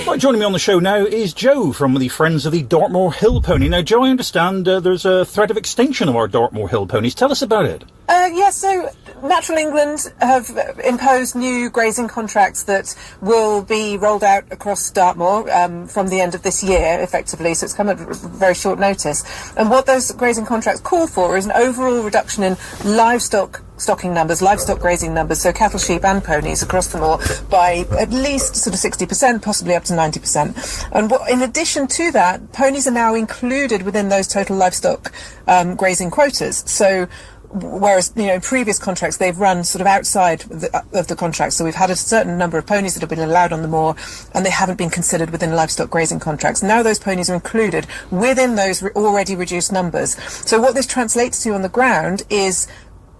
Right, joining me on the show now is Joe from the Friends of the Dartmoor Hill Pony. Now, Joe, I understand there's a threat of extinction of our Dartmoor Hill Ponies. Tell us about it. So Natural England have imposed new grazing contracts that will be rolled out across Dartmoor from the end of this year, effectively, so it's come at very short notice. And what those grazing contracts call for is an overall reduction in livestock grazing numbers, so cattle, sheep and ponies across the moor by at least sort of 60%, possibly up to 90%. And in addition to that, ponies are now included within those total livestock grazing quotas. So whereas, in previous contracts, they've run sort of outside of the contract. So we've had a certain number of ponies that have been allowed on the moor, and they haven't been considered within livestock grazing contracts. Now those ponies are included within those already reduced numbers. So what this translates to on the ground is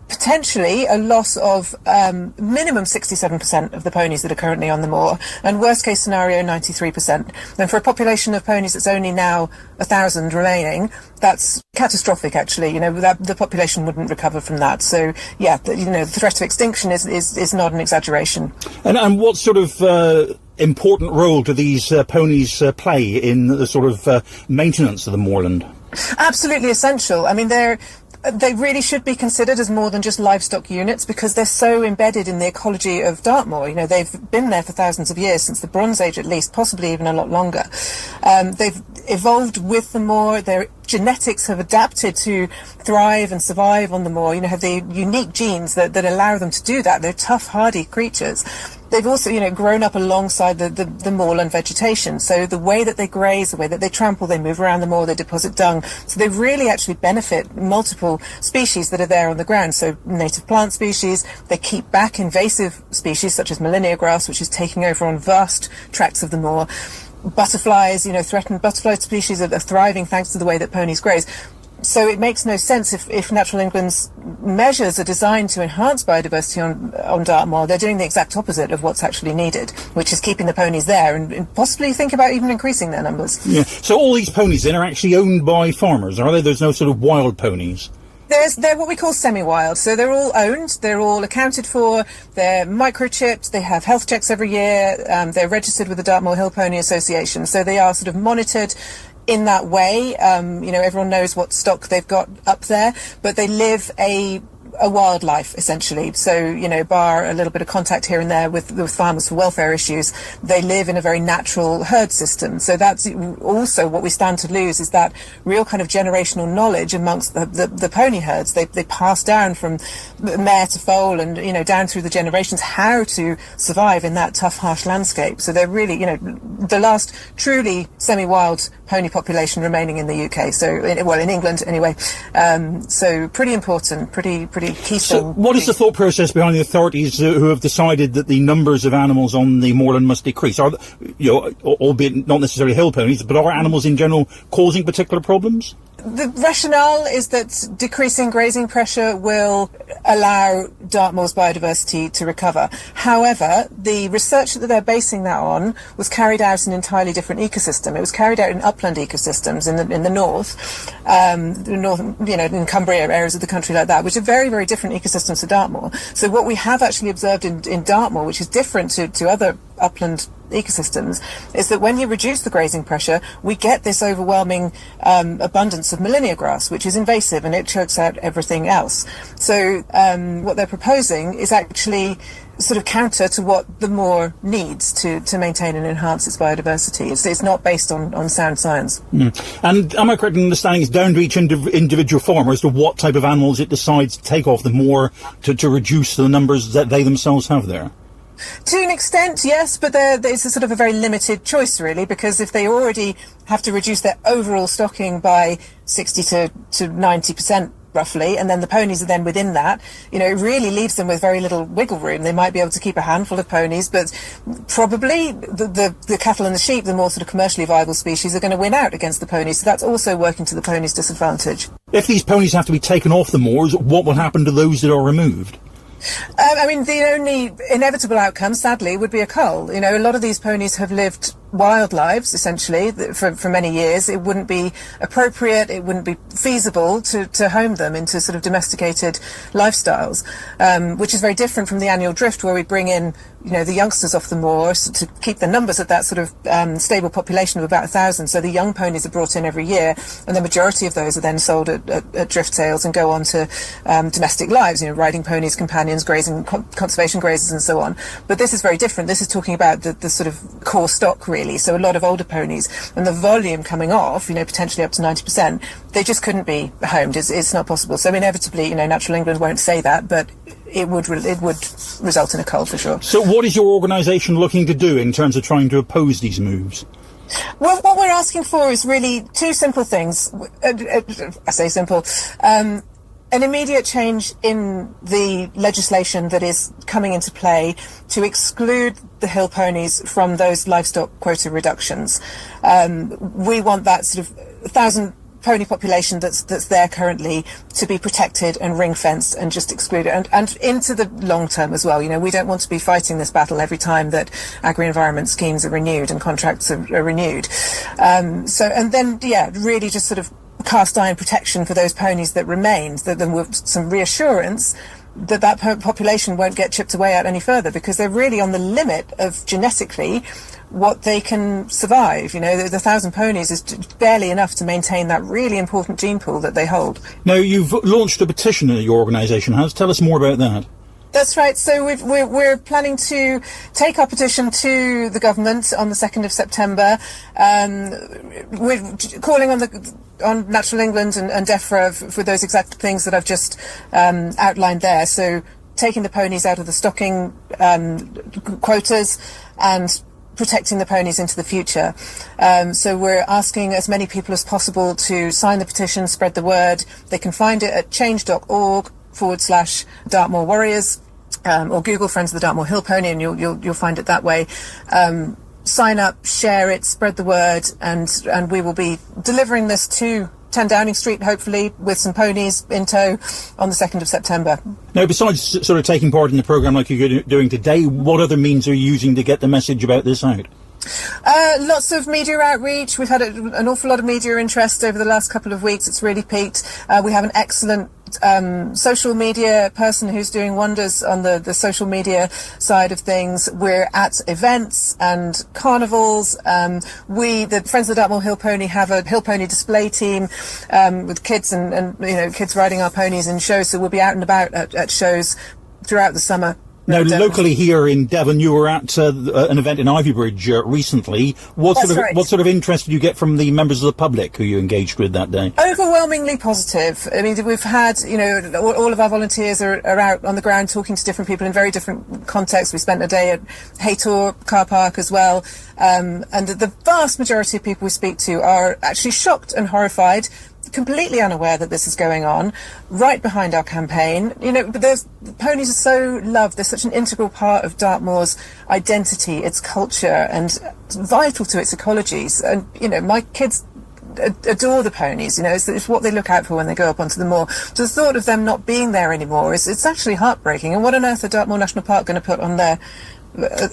potentially a loss of minimum 67% of the ponies that are currently on the moor, and worst case scenario 93%. And for a population of ponies that's only now 1,000 remaining, that's catastrophic. Actually, the population wouldn't recover from that. So yeah, the threat of extinction is not an exaggeration. And what sort of important role do these ponies play in the sort of maintenance of the moorland? Absolutely essential. I mean, they really should be considered as more than just livestock units, because they're so embedded in the ecology of Dartmoor. They've been there for thousands of years, since the Bronze Age at least, possibly even a lot longer. They've evolved with the moor. Their genetics have adapted to thrive and survive on the moor, have the unique genes that allow them to do that. They're tough, hardy creatures. They've also, grown up alongside the moorland vegetation. So the way that they graze, the way that they trample, they move around the moor, they deposit dung. So they really actually benefit multiple species that are there on the ground. So native plant species, they keep back invasive species such as Molinia grass, which is taking over on vast tracts of the moor. Butterflies, threatened butterfly species are thriving thanks to the way that ponies graze. So it makes no sense if Natural England's measures are designed to enhance biodiversity on Dartmoor. They're doing the exact opposite of what's actually needed, which is keeping the ponies there and possibly think about even increasing their numbers. Yeah. So all these ponies then are actually owned by farmers, are they? There's no sort of wild ponies? They're what we call semi-wild, so they're all owned, they're all accounted for, they're microchipped, they have health checks every year, they're registered with the Dartmoor Hill Pony Association, so they are sort of monitored in that way. Everyone knows what stock they've got up there, but they live a wildlife, essentially. So, bar a little bit of contact here and there with farmers for welfare issues, they live in a very natural herd system. So that's also what we stand to lose, is that real kind of generational knowledge amongst the pony herds. They pass down from mare to foal and, down through the generations how to survive in that tough, harsh landscape. So they're really, the last truly semi-wild pony population remaining in the UK. So, in England anyway. So pretty important, pretty keystone. So what is the thought process behind the authorities who have decided that the numbers of animals on the moorland must decrease? Are, albeit not necessarily hill ponies, but are animals in general causing particular problems? The rationale is that decreasing grazing pressure will allow Dartmoor's biodiversity to recover. However, the research that they're basing that on was carried out in an entirely different ecosystem. It was carried out in upland ecosystems in the north, in Cumbria, areas of the country like that, which are very, very different ecosystems to Dartmoor. So what we have actually observed in Dartmoor, which is different to other upland ecosystems, is that when you reduce the grazing pressure, we get this overwhelming abundance of Molinia grass, which is invasive and it chokes out everything else. So what they're proposing is actually sort of counter to what the moor needs to maintain and enhance its biodiversity. It's not based on sound science. And am I correct in understanding it's down to each individual farmer as to what type of animals it decides to take off the moor to reduce the numbers that they themselves have there? To an extent, yes, but it's a sort of a very limited choice, really, because if they already have to reduce their overall stocking by 60 to 90%, roughly, and then the ponies are then within that, it really leaves them with very little wiggle room. They might be able to keep a handful of ponies, but probably the cattle and the sheep, the more sort of commercially viable species, are going to win out against the ponies. So that's also working to the ponies' disadvantage. If these ponies have to be taken off the moors, what will happen to those that are removed? The only inevitable outcome, sadly, would be a cull. A lot of these ponies have lived wild lives, essentially, for many years. It wouldn't be appropriate, it wouldn't be feasible to home them into sort of domesticated lifestyles, which is very different from the annual drift, where we bring in the youngsters off the moor, so to keep the numbers at that sort of stable population of about 1,000. So the young ponies are brought in every year, and the majority of those are then sold at drift sales and go on to domestic lives, riding ponies, companions, grazing, conservation grazers and so on. But this is very different. This is talking about the sort of core stock, really. So a lot of older ponies, and the volume coming off, potentially up to 90%, they just couldn't be homed. It's not possible. So inevitably, Natural England won't say that, but it would result in a cull for sure. So what is your organisation looking to do in terms of trying to oppose these moves? Well, what we're asking for is really two simple things. I say simple. An immediate change in the legislation that is coming into play to exclude the hill ponies from those livestock quota reductions. We want that sort of 1,000 pony population that's there currently to be protected and ring-fenced and just excluded, and into the long term as well. We don't want to be fighting this battle every time that agri-environment schemes are renewed and contracts are renewed. Really just sort of cast iron protection for those ponies that remain, then with some reassurance that population won't get chipped away at any further, because they're really on the limit of genetically what they can survive. The 1,000 ponies is barely enough to maintain that really important gene pool that they hold. Now, you've launched a petition that your organisation has. Tell us more about that. That's right. So we're planning to take our petition to the government on the 2nd of September. We're calling on Natural England and DEFRA for those exact things that I've just outlined there. So taking the ponies out of the stocking quotas and protecting the ponies into the future. So we're asking as many people as possible to sign the petition, spread the word. They can find it at change.org/Dartmoor Warriors, or Google Friends of the Dartmoor Hill Pony, and you'll find it that way. Sign up, share it, spread the word, and we will be delivering this to 10 Downing Street, hopefully, with some ponies in tow on the 2nd of September. Now, besides sort of taking part in the programme like you're doing today, what other means are you using to get the message about this out? Lots of media outreach. We've had an awful lot of media interest over the last couple of weeks. It's really peaked. We have an excellent social media person who's doing wonders on the social media side of things. We're at events and carnivals. The Friends of the Dartmoor Hill Pony have a hill pony display team with kids and kids riding our ponies in shows. So we'll be out and about at shows throughout the summer. Now, locally here in Devon, you were at an event in Ivybridge recently. What sort of interest did you get from the members of the public who you engaged with that day? Overwhelmingly positive. I mean, we've had, all of our volunteers are out on the ground talking to different people in very different contexts. We spent a day at Haytor car park as well. And the vast majority of people we speak to are actually shocked and horrified, completely unaware that this is going on, right behind our campaign. But the ponies are so loved. They're such an integral part of Dartmoor's identity, its culture, and vital to its ecologies. And, my kids adore the ponies. It's what they look out for when they go up onto the moor. So the thought of them not being there anymore it's actually heartbreaking. And what on earth are Dartmoor National Park going to put on there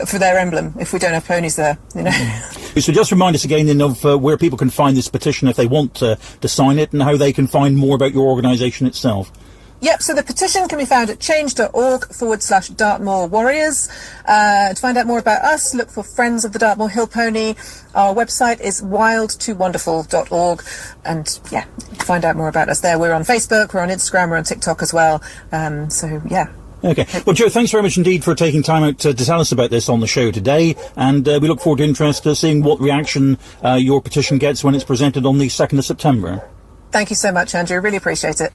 for their emblem if we don't have ponies there? So just remind us again then of where people can find this petition if they want to sign it, and how they can find more about your organisation itself. Yep, so the petition can be found at change.org/Dartmoor Warriors. To find out more about us, look for Friends of the Dartmoor Hill Pony. Our website is wild2wonderful.org, and find out more about us there. We're on Facebook, we're on Instagram, we're on TikTok as well. Okay. Well, Joe, thanks very much indeed for taking time out to tell us about this on the show today, and we look forward to seeing what reaction your petition gets when it's presented on the 2nd of September. Thank you so much, Andrew. Really appreciate it.